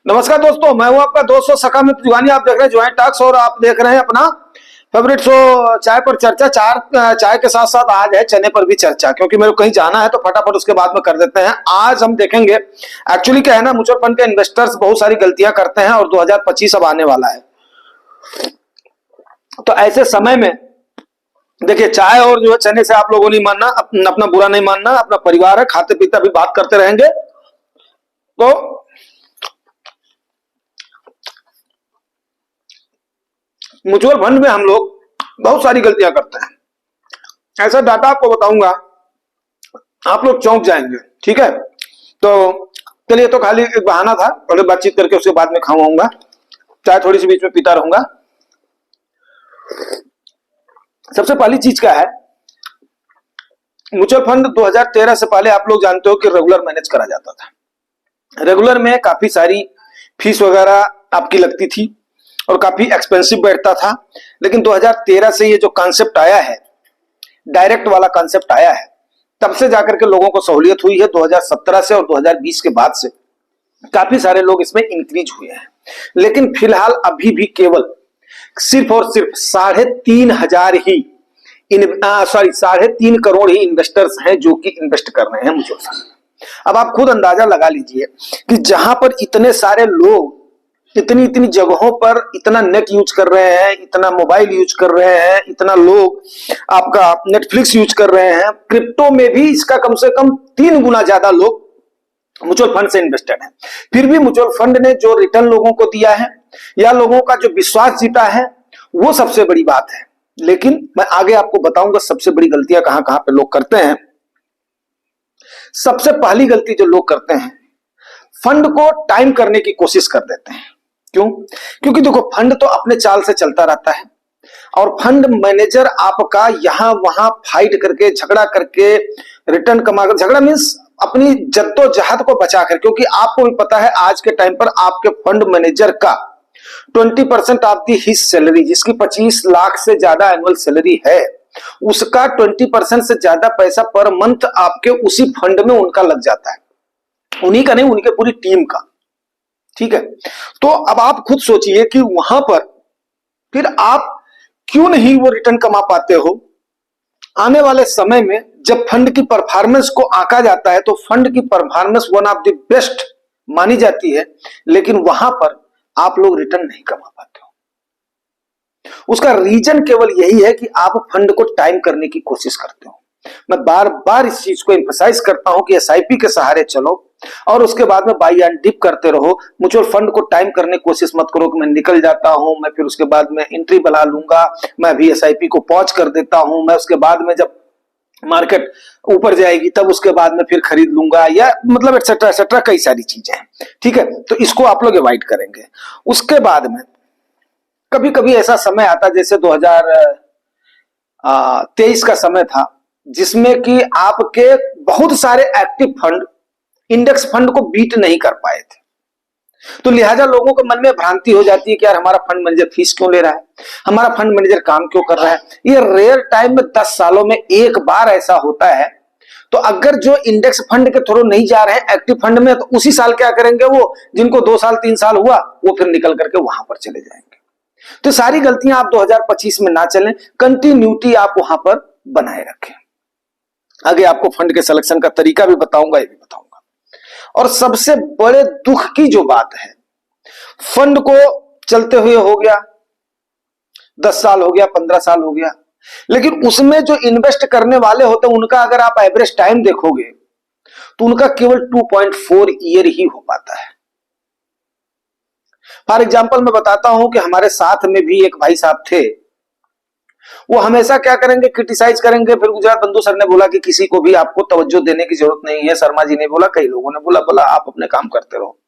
नमस्कार दोस्तों, मैं हूं आपका दोस्त और सखा मित्र जुगानी। आप देख रहे हैं ज्वाइन टॉक्स और आप देख रहे हैं अपना फेवरेट शो चाय पर चर्चा। चाय के साथ साथ आज है चने पर भी चर्चा, क्योंकि मेरे को कहीं जाना है तो फटाफट उसके बाद में कर देते हैं। आज हम देखेंगे एक्चुअली क्या है ना, म्यूचुअल फंड के इन्वेस्टर्स बहुत सारी गलतियां करते हैं और 2025 अब आने वाला है। तो ऐसे समय में देखिए, चाय और जो है चने से आप लोगों ने मानना, अपना बुरा नहीं मानना, अपना परिवार है, खाते पीते अभी बात करते रहेंगे। तो म्यूचुअल फंड में हम लोग बहुत सारी गलतियां करते हैं। ऐसा डाटा आपको बताऊंगा, आप लोग चौंक जाएंगे। ठीक है, तो चलिए, तो खाली एक बहाना था, पहले बातचीत करके उसके बाद में खाऊंगा, चाय थोड़ी सी बीच में पीता रहूंगा। सबसे पहली चीज क्या है, म्यूचुअल फंड 2013 से पहले आप लोग जानते हो कि रेगुलर मैनेज करा जाता था। रेगुलर में काफी सारी फीस वगैरह आपकी लगती थी और काफी एक्सपेंसिव बैठता था। लेकिन 2013 से ये जो कॉन्सेप्ट आया है, डायरेक्ट वाला कॉन्सेप्ट आया है, तब से जाकर के लोगों को सहूलियत हुई है। 2017 से और 2020 के बाद से काफी सारे लोग इसमें इंक्रीज हुए हैं। लेकिन फिलहाल अभी भी केवल सिर्फ और सिर्फ 3.5 करोड़ ही इन्वेस्टर्स हैं जो कि इन्वेस्ट कर रहे हैं म्यूचुअल फंड में। अब आप खुद अंदाजा लगा लीजिए कि जहां पर इतने सारे लोग इतनी जगहों पर इतना नेट यूज कर रहे हैं, इतना मोबाइल यूज कर रहे हैं, इतना लोग आपका नेटफ्लिक्स यूज कर रहे हैं, क्रिप्टो में भी इसका कम से कम 3 गुना ज्यादा लोग म्यूचुअल फंड से इन्वेस्टेड हैं। फिर भी म्यूचुअल फंड ने जो रिटर्न लोगों को दिया है या लोगों का जो विश्वास जीता है, वो सबसे बड़ी बात है। लेकिन मैं आगे आपको बताऊंगा सबसे बड़ी गलतियां कहां कहां पे लोग करते हैं। सबसे पहली गलती जो लोग करते हैं, फंड को टाइम करने की कोशिश कर देते हैं। क्यों? क्योंकि देखो, फंड तो अपने चाल से चलता रहता है और फंड मैनेजर आपका यहां वहां फाइट करके, झगड़ा करके, रिटर्न कमाकर, झगड़ा मींस अपनी जद्दोजहद को बचाकर, क्योंकि आपको भी पता है आज के टाइम पर आपके फंड मैनेजर का 20% ऑफ दी हिज सैलरी, जिसकी 25 लाख से ज्यादा एनुअल सैलरी है, उसका 20% से ज्यादा पैसा पर मंथ आपके उसी फंड में उनका लग जाता है। उन्हीं का नहीं, उनके पूरी टीम का। ठीक है, तो अब आप खुद सोचिए कि वहां पर फिर आप क्यों नहीं वो रिटर्न कमा पाते हो। आने वाले समय में जब फंड की परफॉर्मेंस को आंका जाता है तो फंड की performance one of the best मानी जाती है, लेकिन वहां पर आप लोग रिटर्न नहीं कमा पाते हो। उसका रीजन केवल यही है कि आप फंड को टाइम करने की कोशिश करते हो। मैं बार बार इस चीज को एम्फसाइज करता हूं कि एसआईपी के सहारे चलो और उसके बाद में बाई एंड डिप करते रहो। म्यूचुअल फंड को टाइम करने की कोशिश मत करो कि मैं निकल जाता हूं, मैं फिर उसके बाद में एंट्री बना लूंगा, मैं अभी एसआईपी को पॉज कर देता हूं, मैं उसके बाद में जब मार्केट ऊपर जाएगी तब उसके बाद में फिर खरीद लूंगा, या मतलब एक्सेट्रा एक्सेट्रा कई सारी चीजें हैं। ठीक है, तो इसको आप लोग अवॉइड करेंगे। उसके बाद में कभी कभी ऐसा समय आता, जैसे 2023 का समय था, जिसमें कि आपके बहुत सारे एक्टिव फंड इंडेक्स फंड को बीट नहीं कर पाए थे। तो लिहाजा लोगों के मन में भ्रांति हो जाती है कि यार हमारा फंड मैनेजर फीस क्यों ले रहा है, हमारा फंड मैनेजर काम क्यों कर रहा है। ये रेयर टाइम में 10 सालों में एक बार ऐसा होता है। तो अगर जो इंडेक्स फंड के थ्रू नहीं जा रहे हैं एक्टिव फंड में, तो उसी साल क्या करेंगे, वो जिनको 2 साल 3 साल हुआ वो फिर निकल करके वहां पर चले जाएंगे। तो सारी गलतियां आप 2025 में ना चलें, कंटिन्यूटी आप वहां पर बनाए रखें। आगे आपको फंड के सिलेक्शन का तरीका भी बताऊंगा, ये भी बताऊंगा। और सबसे बड़े दुख की जो बात है, फंड को चलते हुए हो गया 10 साल हो गया, 15 साल हो गया, लेकिन उसमें जो इन्वेस्ट करने वाले होते हैं उनका अगर आप एवरेज टाइम देखोगे तो उनका केवल 2.4 ईयर ही हो पाता है। फॉर एग्जाम्पल मैं बताता हूं कि हमारे साथ में भी एक भाई साहब थे, वो हमेशा क्या करेंगे, क्रिटिसाइज करेंगे। फिर गुजरात बंधु सर ने बोला कि किसी को भी आपको तवज्जो देने की जरूरत नहीं है। शर्मा जी ने बोला, कई लोगों ने बोला आप अपने काम करते रहो।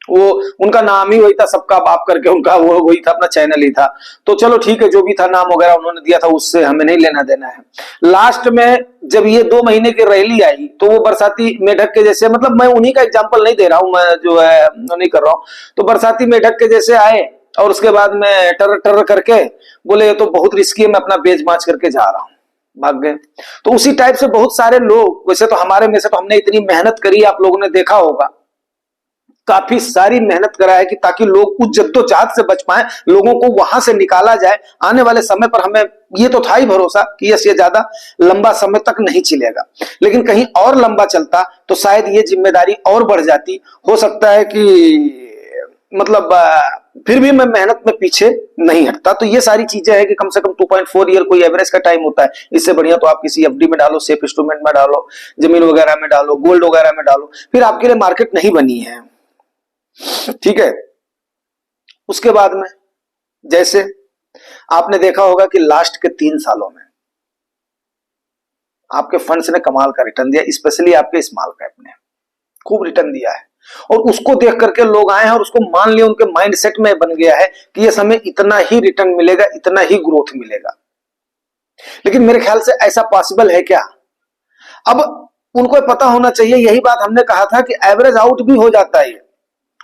वो उनका नाम ही वही था, सबका बाप करके उनका वो वही था, अपना चैनल ही था। तो चलो ठीक है, जो भी था नाम वगैरह उन्होंने दिया था, उससे हमें नहीं लेना देना है। लास्ट में जब ये 2 महीने की रैली आई तो वो बरसाती मेढक के जैसे, मतलब मैं उन्हीं का एग्जाम्पल नहीं दे रहा हूं, मैं जो है नहीं कर रहा हूं, तो बरसाती मेढक के जैसे आए और उसके बाद में टर टर करके बोले ये तो बहुत रिस्की है, मैं अपना बेच बाच करके जा रहा हूं, भाग गए। तो उसी टाइप से बहुत सारे लोग, वैसे तो हमारे में से तो हमने इतनी मेहनत करी, आप लोगों ने देखा होगा काफी सारी मेहनत करा है कि ताकि लोग उस जद्दोजहद से बच पाए, लोगों को वहां से निकाला जाए। आने वाले समय पर हमें ये तो था ही भरोसा कि ये ज्यादा लंबा समय तक नहीं चलेगा, लेकिन कहीं और लंबा चलता तो शायद ये जिम्मेदारी और बढ़ जाती। हो सकता है कि मतलब फिर भी मैं मेहनत में पीछे नहीं हटता। तो ये सारी चीजें हैं कि कम से कम 2.4 ईयर कोई एवरेज का टाइम होता है। इससे बढ़िया तो आप किसी एफडी में डालो, सेफ इंस्ट्रूमेंट में डालो, जमीन वगैरह में डालो, गोल्ड वगैरह में डालो, फिर आपके लिए मार्केट नहीं बनी है। ठीक है। उसके बाद में जैसे आपने देखा होगा कि लास्ट के 3 सालों में आपके फंड्स ने कमाल का रिटर्न दिया, स्पेशली आपके स्मॉल कैप ने खूब रिटर्न दिया है। और उसको देख करके लोग आए हैं और उसको मान लिया, उनके माइंड सेट में बन गया है कि ये समय इतना ही रिटर्न मिलेगा, इतना ही ग्रोथ मिलेगा। लेकिन मेरे ख्याल से ऐसा पॉसिबल है क्या? अब उनको पता होना चाहिए, यही बात हमने कहा था कि एवरेज आउट भी हो जाता है।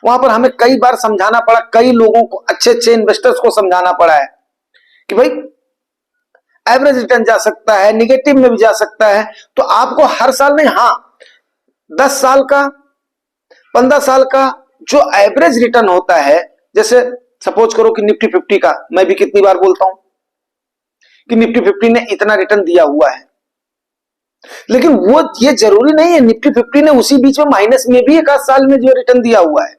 वहां पर हमें कई बार समझाना पड़ा, कई लोगों को, अच्छे अच्छे इन्वेस्टर्स को समझाना पड़ा है कि भाई एवरेज रिटर्न जा सकता है, निगेटिव में भी जा सकता है। तो आपको हर साल नहीं, हाँ 10 साल का, 15 साल का जो एवरेज रिटर्न होता है, जैसे सपोज करो कि निफ्टी 50 का, मैं भी कितनी बार बोलता हूं कि निफ्टी 50 ने इतना रिटर्न दिया हुआ है, लेकिन वो ये जरूरी नहीं है निफ्टी 50 ने उसी बीच में माइनस में भी एक आध साल में जो रिटर्न दिया हुआ है।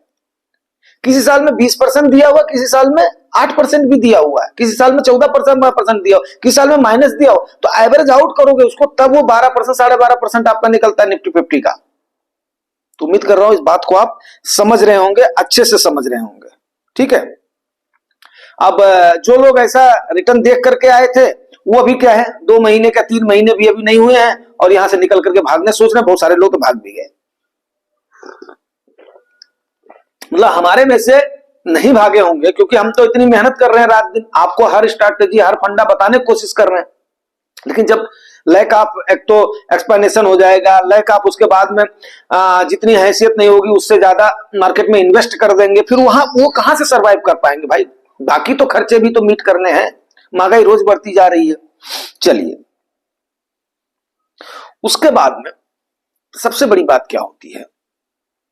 किसी साल में 20% दिया हुआ, किसी साल में 8% भी दिया हुआ है, किसी साल में 14% दिया हो, किसी साल में माइनस दिया हो। तो एवरेज आउट करोगे उसको तब वो 12%, 12.5% आपका निकलता है निफ्टी 50 का। तो उम्मीद कर रहा हूं इस बात को आप समझ रहे होंगे, अच्छे से समझ रहे होंगे। ठीक है। अब जो लोग ऐसा रिटर्न देख करके आए थे, वो अभी क्या है, 2 महीने का 3 महीने भी अभी नहीं हुए हैं और यहां से निकल करके भागने सोच रहे हैं। बहुत सारे लोग तो भाग भी गए, मतलब हमारे में से नहीं भागे होंगे, क्योंकि हम तो इतनी मेहनत कर रहे हैं रात दिन, आपको हर स्ट्रैटेजी, हर फंडा बताने की कोशिश कर रहे हैं। लेकिन जब लैक ऑफ, एक तो एक्सप्लेनेशन हो जाएगा, लैक ऑफ, उसके बाद में जितनी हैसियत नहीं होगी उससे ज्यादा मार्केट में इन्वेस्ट कर देंगे, फिर वहां वो कहां से सरवाइव कर पाएंगे भाई? बाकी तो खर्चे भी तो मीट करने हैं, महंगाई रोज बढ़ती जा रही है। चलिए, उसके बाद में सबसे बड़ी बात क्या होती है,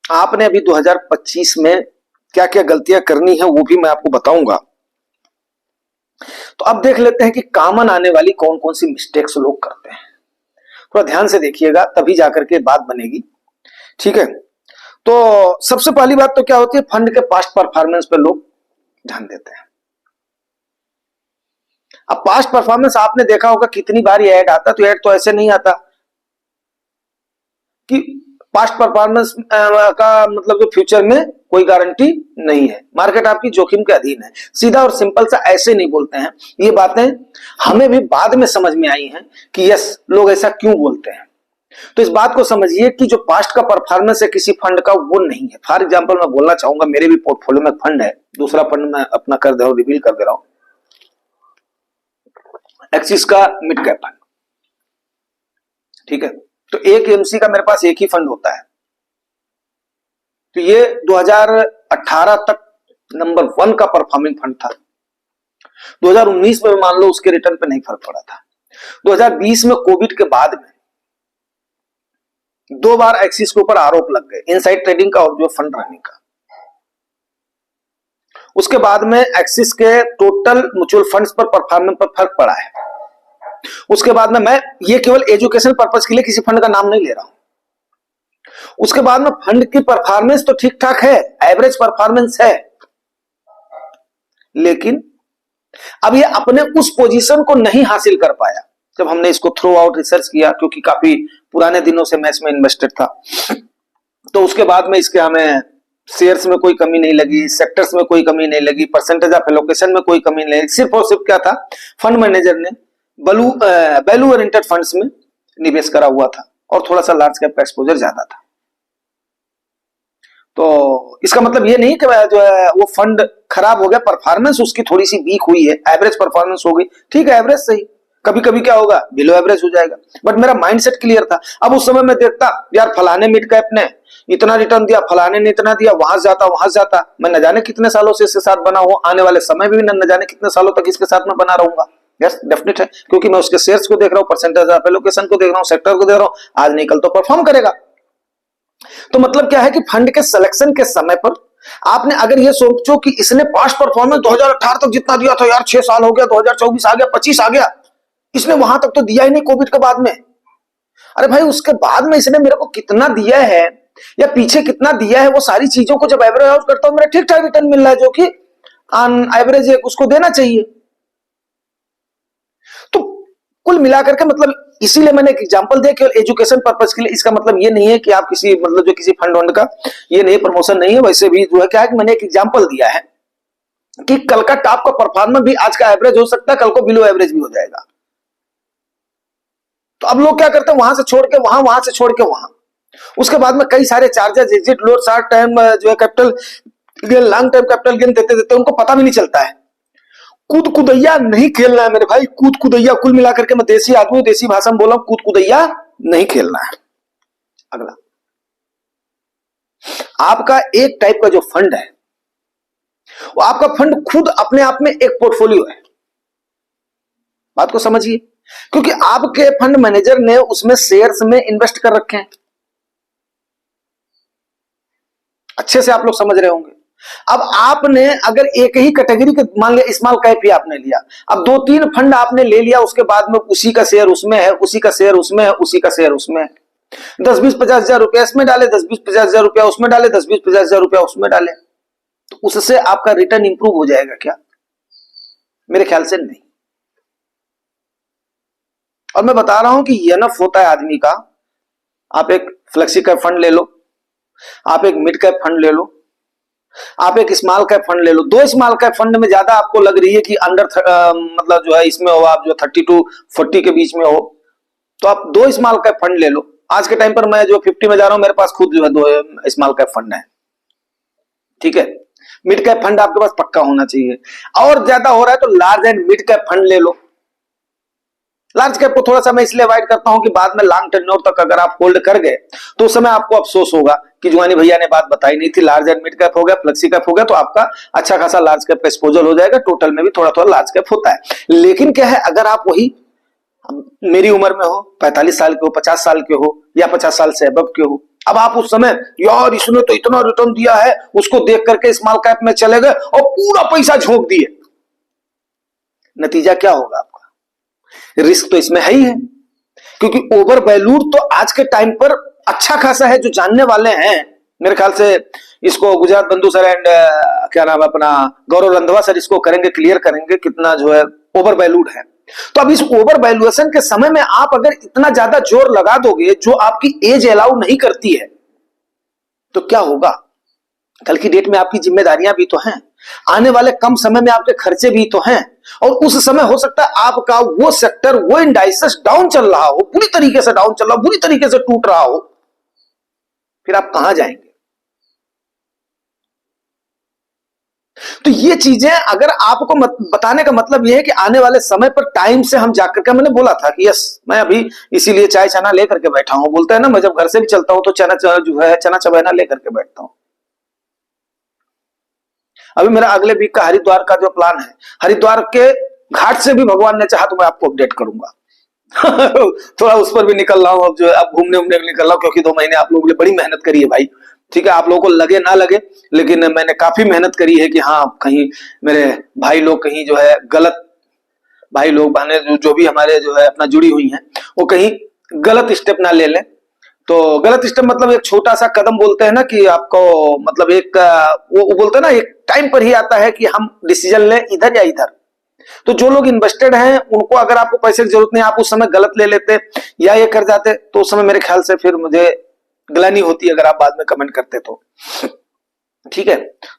आपने अभी 2025 में क्या क्या गलतियां करनी है वो भी मैं आपको बताऊंगा। तो अब देख लेते हैं कि कॉमन आने वाली कौन कौन सी मिस्टेक्स लोग करते हैं। थोड़ा ध्यान से देखिएगा, तभी जाकर के बात बनेगी। ठीक है। तो सबसे पहली बात तो क्या होती है, फंड के पास्ट परफॉर्मेंस पे लोग ध्यान देते हैं। अब पास्ट परफॉर्मेंस आपने देखा होगा कितनी बार ये ऐड आता, तो ऐड तो ऐसे नहीं आता कि पास्ट परफॉर्मेंस का मतलब जो फ्यूचर में कोई गारंटी नहीं है, मार्केट आपकी जोखिम के अधीन है। सीधा और सिंपल सा ऐसे नहीं बोलते हैं। ये बातें हमें भी बाद में समझ में आई हैं कि यस, लोग ऐसा क्यों बोलते हैं। तो इस बात को समझिए कि जो पास्ट का परफॉर्मेंस है किसी फंड का, वो नहीं है। फॉर एग्जांपल मैं बोलना चाहूंगा, मेरे भी पोर्टफोलियो में फंड है, दूसरा फंड मैं अपना कर दे रहा हूं, रिवील कर दे रहा हूं, एक्सिस का मिड कैप फंड। ठीक है। तो एक एमसी का मेरे पास एक ही फंड होता है। तो ये 2018 तक नंबर 1 का परफॉर्मिंग फंड था। 2019 में मान लो उसके रिटर्न पे नहीं फर्क पड़ा था। 2020 में कोविड के बाद में 2 बार एक्सिस के ऊपर आरोप लग गए, इनसाइड ट्रेडिंग का और जो फंड रनिंग का। उसके बाद में एक्सिस के टोटल म्यूचुअल फंड्स पर परफॉर्मेंस पर फर्क पड़ा है। उसके बाद में, मैं ये केवल एजुकेशन पर्पस के लिए किसी फंड का नाम नहीं ले रहा हूं। उसके बाद में फंड की परफॉर्मेंस तो ठीक ठाक है, एवरेज परफॉर्मेंस है, लेकिन अब ये अपने उस पोजीशन को नहीं हासिल कर पाया। जब हमने इसको थ्रू आउट रिसर्च किया, क्योंकि काफी पुराने दिनों से मैं इसमें इन्वेस्टेड था, तो उसके बाद में इसके हमें शेयर्स में कोई कमी नहीं लगी, सेक्टर्स में कोई कमी नहीं लगी, परसेंटेज ऑफ एलोकेशन में कोई कमी नहीं लगी। सिर्फ और सिर्फ क्या था, फंड मैनेजर ने वैल्यू ओरिएंटेड फंड्स में निवेश करा हुआ था और थोड़ा सा लार्ज कैप का एक्सपोजर ज्यादा था। तो इसका मतलब ये नहीं कि जो है वो फंड खराब हो गया, परफॉर्मेंस उसकी थोड़ी सी वीक हुई है, एवरेज परफॉर्मेंस हो गई। ठीक है, एवरेज सही, कभी कभी क्या होगा, बिलो एवरेज हो जाएगा, बट मेरा माइंडसेट क्लियर था। अब उस समय मैं देखता, यार फलाने मिड कैप ने इतना रिटर्न दिया, फलाने ने इतना दिया, वहां जाता, मैं न जाने कितने सालों से इसके साथ बना हुआ, आने वाले समय में भी न जाने कितने सालों तक इसके साथ में बना रहूंगा। यस, डेफिनेट है, क्योंकि मैं उसके शेयर्स को देख रहा हूँ, परसेंटेज ऑफ एलोकेशन को देख रहा हूँ, सेक्टर को देख रहा हूँ, आज नहीं कल तो परफॉर्म करेगा। तो मतलब क्या है कि फंड के सिलेक्शन के समय पर आपने अगर ये सोचो कि इसने पास्ट परफॉर्मेंस 2018 तक जितना दिया था यार, 6 साल हो गया, 2024 आ गया, 25 आ गया, इसने वहां तक तो दिया ही नहीं कोविड के बाद में। अरे भाई उसके बाद में इसने मेरे को कितना दिया है या पीछे कितना दिया है, वो सारी चीजों को जब एवरेज आउट करता हूं मेरा ठीक ठाक रिटर्न मिल रहा है, जो कि ऑन एवरेज उसको देना चाहिए। तो कुल मिलाकर के मतलब इसीलिए मैंने एक एग्जांपल दिया केवल एजुकेशन पर्पस के लिए। इसका मतलब ये नहीं है कि आप किसी मतलब जो किसी फंड वंड का ये नहीं प्रमोशन नहीं है, वैसे भी जो है क्या है कि मैंने एक एग्जांपल दिया है कि कल का टॉप का परफॉर्मेंस भी आज का एवरेज हो सकता है, कल को बिलो एवरेज भी हो जाएगा। तो अब लोग क्या करते हैं, वहां से छोड़ के वहां, वहां से छोड़ के वहां, उसके बाद में कई सारे charges, exit load, short time जो है capital gain, long time capital gain देते देते उनको पता भी नहीं चलता है। कूद कुदैया नहीं खेलना है मेरे भाई, कूद कुदैया। कुल मिलाकर के मैं देसी आदमी, देसी भाषा में बोला, कूद कुदैया नहीं खेलना है। अगला, आपका एक टाइप का जो फंड है वो आपका फंड खुद अपने आप में एक पोर्टफोलियो है। बात को समझिए, क्योंकि आपके फंड मैनेजर ने उसमें शेयर्स में इन्वेस्ट कर रखे हैं। अच्छे से आप लोग समझ रहे होंगे। अब आपने अगर एक ही कैटेगरी के, मान लिया स्मॉल कैप ही आपने लिया, अब 2-3 फंड आपने ले लिया, उसके बाद में उसी का शेयर उसमें है, उसी का शेयर उसमें है, उसी का शेयर उसमें है, 10-20-50 हजार रुपया इसमें डाले, 10-20-50 हजार रुपया उसमें डाले, 10-20-50 हजार रुपया उसमें डाले, तो उससे आपका रिटर्न इंप्रूव हो जाएगा क्या? मेरे ख्याल से नहीं। और मैं बता रहा हूं कि एनफ होता है आदमी का। आप एक फ्लेक्सी कैप फंड ले लो, आप एक मिड कैप फंड ले लो, आप एक स्मॉल कैप फंड ले लो। 2 स्मॉल कैप फंड में ज्यादा आपको लग रही है कि अंडर मतलब जो है इसमें हो आप जो 30 to 40 के बीच में हो, तो आप 2 स्मॉल कैप फंड ले लो। आज के टाइम पर मैं जो 50 में जा रहा हूं, मेरे पास खुद जो है 2 स्मॉल कैप फंड है। ठीक है, मिड कैप फंड आपके पास पक्का होना चाहिए। और ज्यादा हो रहा है तो large and mid cap fund ले लो। लार्ज कैप को थोड़ा सा मैं इसलिए अवॉइड करता हूं कि बाद में लॉन्ग टेन्योर तक अगर आप होल्ड कर गए तो उस समय आपको अफसोस होगा कि जुआनी भैया ने बात बताई नहीं थी। लार्ज एंड मिड कैप हो गया, फ्लेक्सी कैप हो गया, तो आपका अच्छा खासा लार्ज कैप का एक्सपोजर हो जाएगा। टोटल में भी थोड़ा थोड़ा लार्ज कैप होता है। लेकिन क्या है, अगर आप वही मेरी उम्र में हो, 45 साल के हो, 50 साल के हो, या 50 साल से अबव के हो, अब आप उस समय यार इसने तो इतना रिटर्न दिया है, उसको देख करके स्मॉल कैप में चले गए और पूरा पैसा झोंक दिए, नतीजा क्या होगा आपका? रिस्क तो इसमें है ही है, क्योंकि ओवर वैल्यूड तो आज के टाइम पर अच्छा खासा है। जो जानने वाले हैं, मेरे ख्याल से इसको गुजरात बंधु सर एंड क्या नाम है अपना गौरव रंधवा सर, इसको करेंगे, क्लियर करेंगे कितना जो है ओवर वैल्यूड है। तो अब इस ओवर वैल्यूएशन के समय में आप अगर इतना ज्यादा जोर लगा दोगे जो आपकी एज अलाउ नहीं करती है, तो क्या होगा? कल की डेट में आपकी जिम्मेदारियां भी तो हैं, आने वाले कम समय में आपके खर्चे भी तो हैं, और उस समय हो सकता है आपका वो सेक्टर, वो इंडाइसेस डाउन चल रहा हो, पूरी तरीके से डाउन चल रहा हो, बुरी तरीके से टूट रहा हो, फिर आप कहां जाएंगे? तो ये चीजें अगर आपको बताने का मतलब यह है कि आने वाले समय पर टाइम से हम जाकर के, मैंने बोला था कि यस मैं अभी इसीलिए चाय चना लेकर के बैठा हूं। बोलते हैं ना, मैं जब घर से भी चलता हूं तो चना जो है चना चबैना लेकर के बैठता हूं। अभी मेरा अगले वीक का हरिद्वार का जो प्लान है, हरिद्वार के घाट से भी भगवान ने चाहा तो मैं आपको अपडेट करूंगा। थोड़ा उस पर भी निकल रहा हूं, अब जो है अब घूमने उमने निकल रहा हूं, क्योंकि 2 महीने आप लोगों ने बड़ी मेहनत करी है भाई। ठीक है, आप लोगों को लगे ना लगे, लेकिन मैंने काफी मेहनत करी है कि हाँ कहीं मेरे भाई लोग कहीं जो है गलत, भाई लोग बहने जो भी हमारे जो है अपना जुड़ी हुई हैं, वो कहीं गलत स्टेप ना ले लें। तो गलत स्टेप मतलब एक छोटा सा कदम बोलते हैं ना कि आपको मतलब एक वो बोलते हैं ना, एक टाइम पर ही आता है कि हम डिसीजन लें इधर या इधर। तो जो लोग इन्वेस्टेड हैं उनको अगर आपको पैसे की जरूरत नहीं, आप उस समय गलत ले लेते या ये कर जाते, तो उस समय मेरे ख्याल से फिर मुझे ग्लानि होती अगर आप बाद में कमेंट करते तो। ठीक है,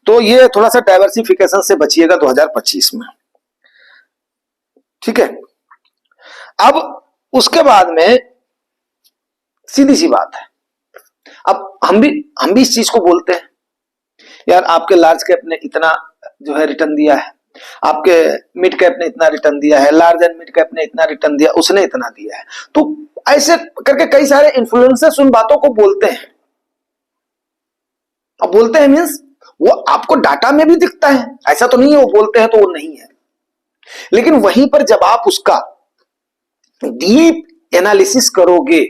तो ये थोड़ा सा डाइवर्सिफिकेशन से बचिएगा 2025 में। ठीक है, अब उसके बाद में सीधी सी बात है, अब हम भी इस चीज को बोलते हैं यार, आपके लार्ज कैप ने इतना जो है रिटर्न दिया है, आपके मिड कैप ने इतना रिटर्न दिया है, लार्ज एंड मिड कैप ने इतना रिटर्न दिया, उसने इतना दिया है। तो ऐसे करके कई सारे इन्फ्लुएंसर्स उन बातों को बोलते हैं। अब बोलते हैं मींस वो आपको डाटा में भी दिखता है, ऐसा तो नहीं है वो बोलते हैं तो वो नहीं है। लेकिन वहीं पर जब आप उसका डीप एनालिसिस करोगे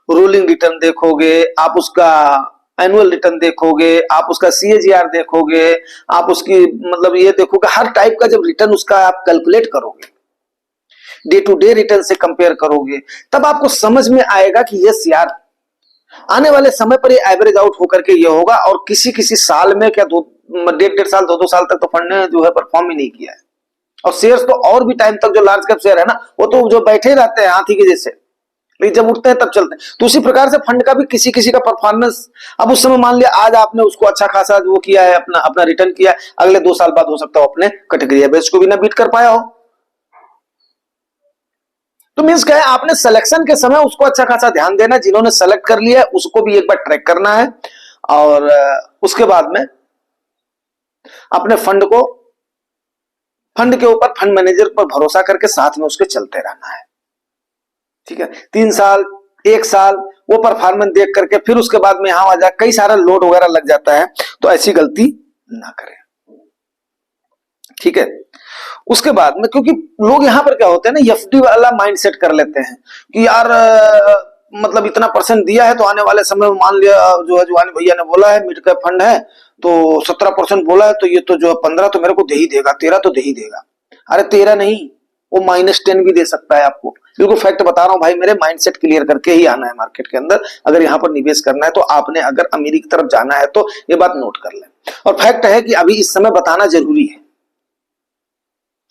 रोलिंग रिटर्न देखोगे, आप उसका एनुअल रिटर्न देखोगे, आप उसका सीएजीआर देखोगे, आप उसकी मतलब ये देखोगे, हर टाइप का जब रिटर्न उसका आप कैलकुलेट करोगे, डे टू डे रिटर्न से कंपेयर करोगे, तब आपको समझ में आएगा कि यस यार, आने वाले समय पर ये एवरेज आउट होकर के ये होगा। और किसी किसी साल में क्या डेढ़ साल 2 साल तक तो फंड ने जो है परफॉर्म ही नहीं किया है। और शेयर्स तो और भी टाइम तक, जो लार्ज कैप शेयर है ना, वो तो जो बैठे रहते हैं हाथी के जैसे, लेकिन जब उठते हैं तब चलते हैं। तो उसी प्रकार से फंड का भी किसी किसी का परफॉर्मेंस, अब उस समय मान लिया आज आपने उसको अच्छा खासा वो किया है, अपना अपना रिटर्न किया है, अगले 2 साल बाद हो सकता है अपने कैटेगरी एवरेज को भी ना बीट कर पाया हो। तो मीन्स क्या है, आपने सिलेक्शन के समय उसको अच्छा खासा ध्यान देना, जिन्होंने सेलेक्ट कर लिया है उसको भी एक बार ट्रैक करना है, और उसके बाद में अपने फंड के ऊपर, फंड मैनेजर पर भरोसा करके साथ में उसके चलते रहना है। ठीक है, 3 साल 1 साल वो परफॉर्मेंस देख करके फिर उसके बाद में यहां आ जा, कई सारा लोड वगैरह लग जाता है, तो ऐसी गलती ना करें। ठीक है, उसके बाद में क्योंकि लोग यहां पर क्या होते हैं ना, एफडी वाला माइंडसेट कर लेते हैं कि यार मतलब इतना % दिया है तो आने वाले समय में मान लिया जो है जुआनी भैया ने बोला है मिड कैप फंड है तो 17% बोला है, तो ये तो जो 15 तो मेरे को दे ही देगा, 13 तो दे ही देगा। अरे 13 नहीं, वो -10 भी दे सकता है आपको। बिल्कुल फैक्ट बता रहा हूं भाई, मेरे माइंडसेट क्लियर करके ही आना है मार्केट के अंदर। अगर यहाँ पर निवेश करना है तो आपने अगर अमीरी की तरफ जाना है तो ये बात नोट कर लें। और फैक्ट है कि अभी इस समय बताना जरूरी है।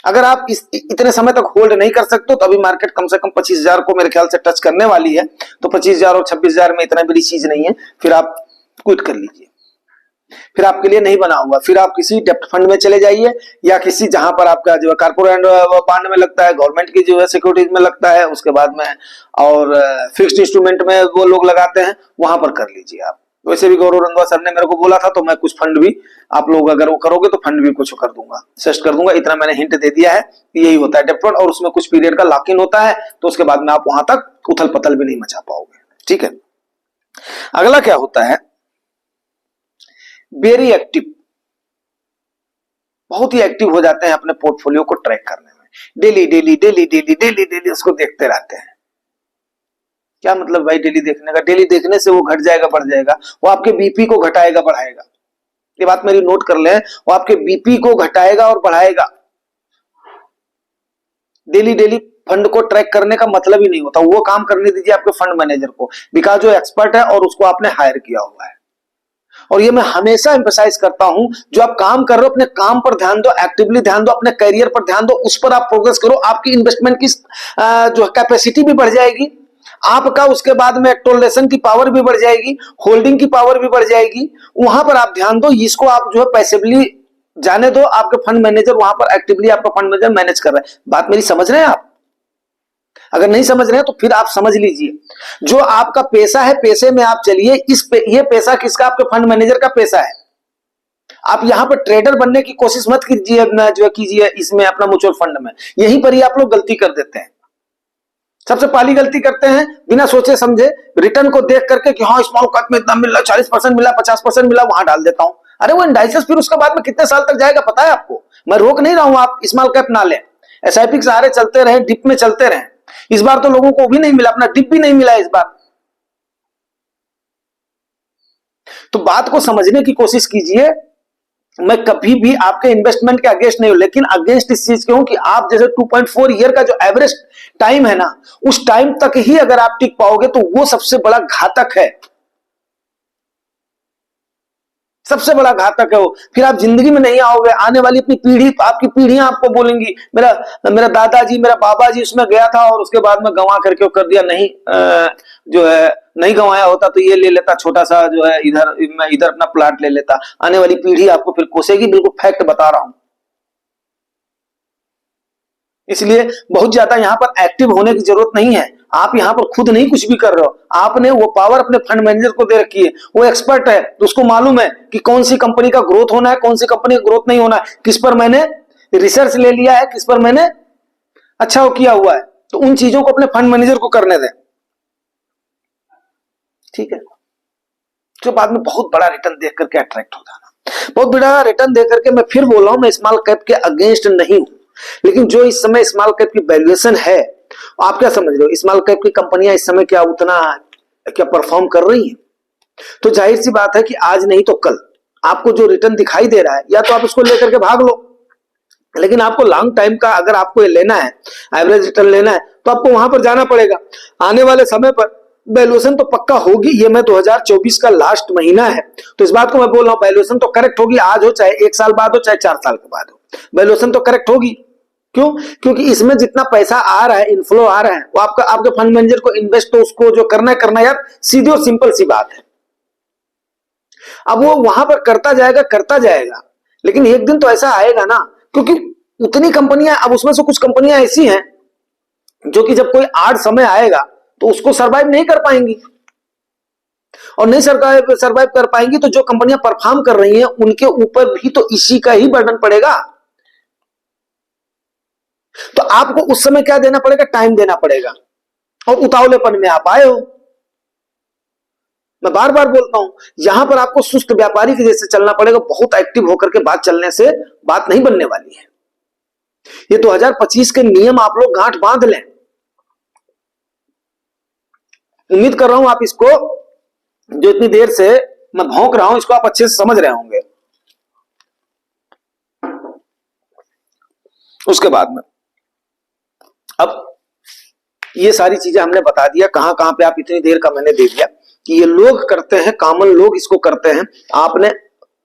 अगर आप इतने समय तक होल्ड नहीं कर सकते तो अभी मार्केट कम से कम 25,000 को मेरे ख्याल से टच करने वाली है, तो 25,000 और 26,000 में इतना बड़ी चीज नहीं है, फिर आप क्विट कर लीजिए, फिर आपके लिए नहीं बना हुआ। फिर आप किसी डेप्ट फंड में चले जाइए, या किसी जहां पर आपका जो है कारपोरेट बांड में लगता है, गवर्नमेंट की जो है सिक्योरिटीज में लगता है, उसके बाद में और फिक्स्ड इंस्ट्रूमेंट में वो लोग लगाते हैं, वहां पर कर लीजिए आप। वैसे भी गौरव रंधवा सर ने मेरे को बोला था, तो मैं कुछ फंड भी, आप लोग अगर वो करोगे तो फंड भी कुछ कर दूंगा, सजेस्ट कर दूंगा। इतना मैंने हिंट दे दिया है कि यही होता है डेप्ट फंड, और उसमें कुछ पीरियड का लॉक इन होता है, तो उसके बाद में आप वहां तक उथल पथल भी नहीं मचा पाओगे। ठीक है, अगला क्या होता है, वेरी एक्टिव, बहुत ही एक्टिव हो जाते हैं अपने पोर्टफोलियो को ट्रैक करने में। Daily daily daily daily daily daily उसको देखते रहते हैं। क्या मतलब भाई डेली देखने का? डेली देखने से वो घट जाएगा बढ़ जाएगा, वो आपके बीपी को घटाएगा बढ़ाएगा। ये बात मेरी नोट कर लें, वो आपके बीपी को घटाएगा और बढ़ाएगा। डेली डेली फंड को ट्रैक करने का मतलब ही नहीं होता। वो काम करने दीजिए आपके फंड मैनेजर को, बिकॉज जो एक्सपर्ट है और उसको आपने हायर किया हुआ है। और ये मैं हमेशा एम्फसाइज करता हूं, जो आप काम कर रहे हो अपने काम पर ध्यान दो, एक्टिवली ध्यान दो, अपने करियर पर ध्यान दो, उस पर आप प्रोग्रेस करो। आपकी इन्वेस्टमेंट की जो कैपेसिटी भी बढ़ जाएगी, आपका उसके बाद में टोलरेशन की पावर भी बढ़ जाएगी, होल्डिंग की पावर भी बढ़ जाएगी। वहां पर आप ध्यान दो, इसको आप जो है पैसिवली जाने दो, आपके फंड मैनेजर वहां पर एक्टिवली आपका फंड मैनेजर मैनेज कर रहे हैं। बात मेरी समझ रहे हैं आप? अगर नहीं समझ रहे हैं तो फिर आप समझ लीजिए, जो आपका पैसा है पैसे में आप चलिए। ये पैसा किसका? आपके फंड मैनेजर का पैसा है। आप यहां पर ट्रेडर बनने की कोशिश मत कीजिए, जो कीजिए इसमें अपना म्यूचुअल फंड में। यहीं पर ही आप लोग गलती कर देते हैं। सबसे पहली गलती करते हैं बिना सोचे समझे, रिटर्न को देख करके कि हाँ स्मॉल कैप में इतना मिल रहा, 40% मिला, 50% मिला, वहां डाल देता हूं। अरे वो इंडाइसेस फिर उसके बाद में कितने साल तक जाएगा पता है आपको? मैं रोक नहीं रहा हूं आप स्मॉल कैप ना लें, एसआईपी के सहारे चलते रहे, डिप में चलते रहे। इस बार तो लोगों को भी नहीं मिला, अपना डिप भी नहीं मिला इस बार। तो बात को समझने की कोशिश कीजिए। मैं कभी भी आपके इन्वेस्टमेंट के अगेंस्ट नहीं हूं, लेकिन अगेंस्ट इस चीज के हूं कि आप जैसे 2.4 ईयर का जो एवरेज टाइम है ना, उस टाइम तक ही अगर आप टिक पाओगे तो वो सबसे बड़ा घातक है, सबसे बड़ा घातक है वो। फिर आप जिंदगी में नहीं आओगे। आने वाली अपनी पीढ़ी, आपकी पीढ़ियां आपको बोलेंगी मेरा मेरा दादाजी, मेरा बाबा जी उसमें गया था और उसके बाद में गंवा करके कर दिया। नहीं जो है नहीं गंवाया होता तो ये ले लेता, छोटा सा जो है इधर, मैं इधर अपना प्लाट ले लेता। आने वाली पीढ़ी आपको फिर कोसेगी, बिल्कुल फैक्ट बता रहा हूं। इसलिए बहुत ज्यादा यहां पर एक्टिव होने की जरूरत नहीं है। आप यहां पर खुद नहीं कुछ भी कर रहे हो, आपने वो पावर अपने फंड मैनेजर को दे रखी है। वो एक्सपर्ट है तो उसको मालूम है कि कौन सी कंपनी का ग्रोथ होना है, कौन सी कंपनी का ग्रोथ नहीं होना है, किस पर मैंने रिसर्च ले लिया है, किस पर मैंने अच्छा वो किया हुआ है। तो उन चीजों को अपने फंड मैनेजर को करने दें। ठीक है, तो बाद में बहुत बड़ा रिटर्न देख करके अट्रैक्ट हो जाना। बहुत बड़ा रिटर्न देख करके, मैं फिर बोल रहा हूं, मैं स्मॉल कैप के अगेंस्ट नहीं हूं, लेकिन जो इस समय स्मॉल कैप की वैल्यूएशन है, आप क्या समझ रहे हो? स्मॉल कैप की कंपनियां इस समय क्या उतना क्या परफॉर्म कर रही हैं? तो जाहिर सी बात है कि आज नहीं तो कल आपको जो रिटर्न दिखाई दे रहा है या तो आप इसको लेकर के भाग लो, लेकिन आपको लॉन्ग टाइम का अगर आपको ये लेना है, एवरेज रिटर्न लेना है, तो आपको वहां पर जाना पड़ेगा। आने वाले समय पर वैल्यूएशन तो पक्का होगी। ये मैं 2024 का लास्ट महीना है तो इस बात को मैं बोल रहा हूं, वैल्यूएशन तो करेक्ट होगी। आज हो चाहे 1 साल बाद हो चाहे 4 साल के बाद हो, वैल्यूएशन तो करेक्ट होगी। क्यों? क्योंकि इसमें जितना पैसा आ रहा है, इनफ्लो आ रहा है, वो आपका आपके फंड मैनेजर को इन्वेस्ट तो उसको जो करना है यार, सीधी और सिंपल सी बात है। अब वो वहां पर करता जाएगा, लेकिन एक दिन तो ऐसा आएगा ना, क्योंकि उतनी कंपनियां, अब उसमें से कुछ कंपनियां ऐसी हैं जो कि जब कोई आड़ समय आएगा तो उसको सरवाइव नहीं कर पाएंगी, और नहीं सरवाइव कर पाएंगी तो जो कंपनियां परफॉर्म कर रही हैं उनके ऊपर भी तो इसी का ही बर्डन पड़ेगा। तो आपको उस समय क्या देना पड़ेगा? टाइम देना पड़ेगा। और उतावलेपन में आप आए हो, मैं बार बार बोलता हूं, यहां पर आपको सुस्त व्यापारी के जैसे चलना पड़ेगा। बहुत एक्टिव होकर के बात चलने से बात नहीं बनने वाली है। ये 2025 के नियम आप लोग गांठ बांध लें। उम्मीद कर रहा हूं आप इसको, जो इतनी देर से मैं भौंक रहा हूं, इसको आप अच्छे से समझ रहे होंगे। उसके बाद में अब ये सारी चीजें हमने बता दिया, कहां कहां पे आप इतनी देर का मैंने दे दिया कि ये लोग करते हैं, कॉमन लोग इसको करते हैं। आपने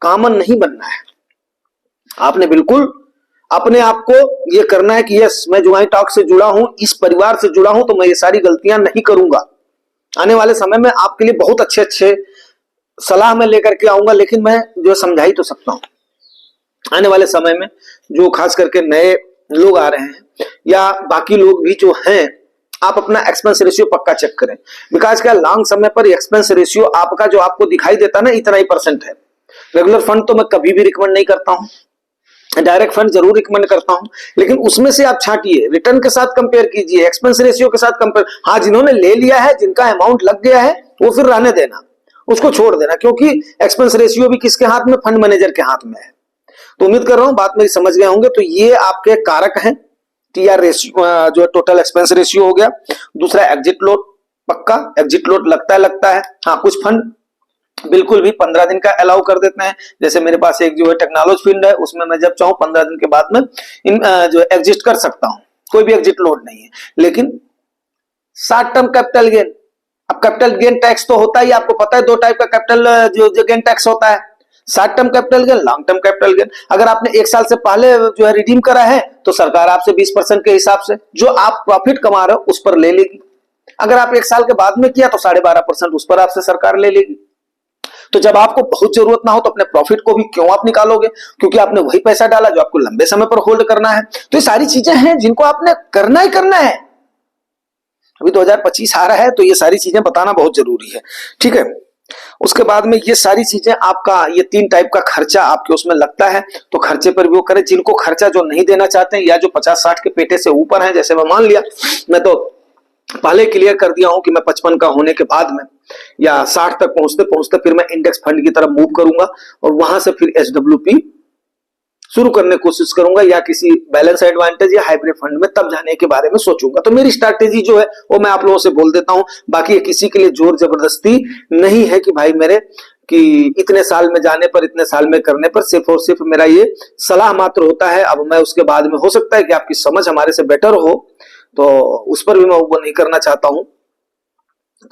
कॉमन नहीं बनना है, आपने बिल्कुल अपने आप को ये करना है कि यस, मैं जुआई टॉक से जुड़ा हूं, इस परिवार से जुड़ा हूं, तो मैं ये सारी गलतियां नहीं करूंगा। आने वाले समय में आपके लिए बहुत अच्छे अच्छे सलाह मैं लेकर के आऊंगा, लेकिन मैं जो समझा ही तो सकता हूं। आने वाले समय में जो खास करके नए लोग आ रहे हैं या बाकी लोग भी जो हैं, आप अपना एक्सपेंस रेशियो पक्का चेक करें। बिकॉज क्या, लॉन्ग समय पर एक्सपेंस रेशियो आपका जो आपको दिखाई देता ना, इतना ही % है। रेगुलर फंड तो मैं कभी भी रिकमेंड नहीं करता हूं, डायरेक्ट फंड जरूर रिकमेंड करता हूं, लेकिन उसमें से आप छांटिए, रिटर्न के साथ कंपेयर कीजिए, एक्सपेंस रेशियो के साथ कंपेयर। हाँ, जिन्होंने ले लिया है, जिनका अमाउंट लग गया है, वो फिर रहने देना, उसको छोड़ देना, क्योंकि एक्सपेंस रेशियो भी किसके हाथ में? फंड मैनेजर के हाथ में है। तो उम्मीद कर रहा हूं बात मेरी समझ गए होंगे। तो ये आपके कारक हैं, टीआर रेशियो जो टोटल एक्सपेंस रेशियो हो गया। दूसरा एग्जिट लोड, पक्का एग्जिट लोड लगता है। हाँ, कुछ फंड बिल्कुल भी 15 दिन का अलाउ कर देते हैं। जैसे मेरे पास एक जो है टेक्नोलॉजी फंड है, उसमें मैं जब चाहूं 15 दिन के बाद में जो एग्जिट कर सकता हूं, कोई भी एग्जिट लोड नहीं है। लेकिन शॉर्ट टर्म कैपिटल गेन, अब कैपिटल गेन टैक्स तो होता ही, आपको पता है 2 टाइप का कैपिटल जो गेन टैक्स होता है, short term capital gain, long term capital gain. अगर आपने 1 साल से पहले जो है रिडीम करा है तो सरकार आपसे 20% के हिसाब से जो आप प्रॉफिट कमा रहे हो उस पर ले लेगी। अगर आप 1 साल के बाद में किया तो 12.5% उस पर आपसे सरकार ले लेगी। तो जब आपको बहुत जरूरत ना हो तो अपने प्रॉफिट को भी क्यों आप निकालोगे? क्योंकि आपने वही पैसा डाला जो आपको लंबे समय पर होल्ड करना है। तो ये सारी चीजें हैं जिनको आपने करना ही करना है। अभी 2025 आ रहा है तो ये सारी चीजें बताना बहुत जरूरी है, ठीक है। उसके बाद में ये सारी चीजें आपका, ये 3 टाइप का खर्चा आपके उसमें लगता है, तो खर्चे पर भी वो करें। जिनको खर्चा जो नहीं देना चाहते हैं या जो 50-60 के पेटे से ऊपर हैं, जैसे मैं मान लिया, मैं तो पहले क्लियर कर दिया हूं कि मैं 55 का होने के बाद में या 60 तक पहुंचते पहुंचते फिर मैं इंडेक्स फंड की तरफ मूव करूंगा और वहां से फिर एसडब्ल्यूपी शुरू करने की कोशिश करूंगा या किसी बैलेंस एडवांटेज या हाइब्रिड फंड में तब जाने के बारे में सोचूंगा। तो मेरी स्ट्रैटेजी जो है वो मैं आप लोगों से बोल देता हूं। बाकी किसी के लिए जोर जबरदस्ती नहीं है कि भाई मेरे कि इतने साल में जाने पर, इतने साल में करने पर, सिर्फ और सिर्फ मेरा ये सलाह मात्र होता है। अब मैं उसके बाद में हो सकता है कि आपकी समझ हमारे से बेटर हो, तो उस पर भी मैं वो नहीं करना चाहता हूं।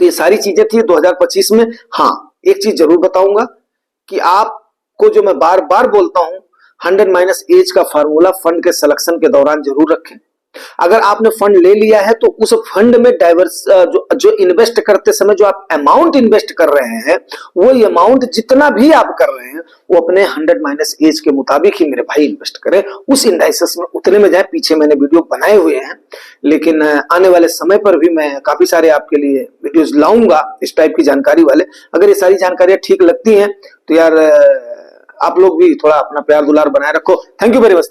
तो ये सारी चीजें थी 2025 में। हाँ, एक चीज जरूर बताऊंगा कि आपको जो मैं बार बार बोलता हूं, 100 - एज का फार्मूला फंड के सिलेक्शन के दौरान जरूर रखें। अगर आपने फंड ले लिया है तो उस फंड में डाइवर्स जो इन्वेस्ट करते समय जो आप अमाउंट इन्वेस्ट कर रहे हैं, वो अमाउंट जितना भी आप कर रहे हैं वो अपने 100 - एज के मुताबिक ही मेरे भाई इन्वेस्ट करें। उस इंडाइसेस में उतने में जाए। पीछे मैंने वीडियो बनाए हुए हैं, लेकिन आने वाले समय पर भी मैं काफी सारे आपके लिए वीडियोज लाऊंगा इस टाइप की जानकारी वाले। अगर ये सारी जानकारियां ठीक लगती हैं तो यार आप लोग भी थोड़ा अपना प्यार दुलार बनाए रखो। Thank you very much.